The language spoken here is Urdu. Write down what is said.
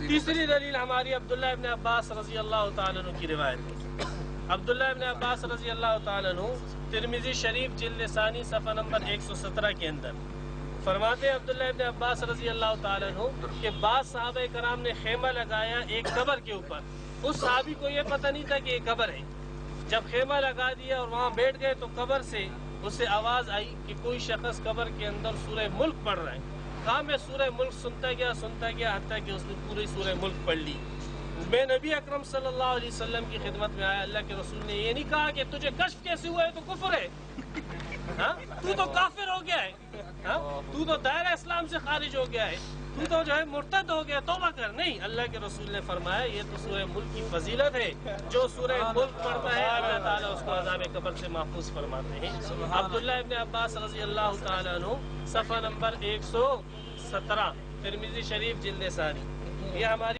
تیسری دلیل ہماری عبداللہ ابن عباس رضی اللہ تعالیٰ عنہ کی روایت ہے۔ عبداللہ ابن عباس رضی اللہ تعالیٰ عنہ ترمذی شریف جلد ثانی صفحہ نمبر 117 کے اندر فرماتے ہیں عبداللہ ابن عباس رضی اللہ تعالیٰ عنہ کہ بعض صحابہ کرام نے خیمہ لگایا ایک قبر کے اوپر، اس صحابی کو یہ پتہ نہیں تھا کہ یہ قبر ہے، جب خیمہ لگا دیا اور وہاں بیٹھ گئے تو قبر سے اسے آواز آئی کہ کوئی شخص قبر کے اندر سورہ ملک پڑھ رہا ہے۔ کہا میں سورہ ملک سنتا گیا حتیٰ کہ اس نے پوری سورہ ملک پڑھ لی۔ میں نبی اکرم صلی اللہ علیہ وسلم کی خدمت میں آیا، اللہ کے رسول نے یہ نہیں کہا کہ تجھے کشف کیسے ہوا ہے تو کفر ہے، تو تو کافر ہو گیا ہے، تو تو دائرہ اسلام سے خارج ہو گیا ہے، تو تو جو ہے مرتد ہو گیا، توبہ کر۔ نہیں، اللہ کے رسول نے فرمایا یہ تو سورہ ملک کی فضیلت ہے، جو سورہ ملک پڑھتا ہے اللہ تعالیٰ اس کو عذاب قبر سے محفوظ فرماتے ہیں۔ عبداللہ ابن عباس رضی اللہ تعالیٰ عنہ صفحہ نمبر 117 ترمذی شریف جلد ثانی، یہ ہماری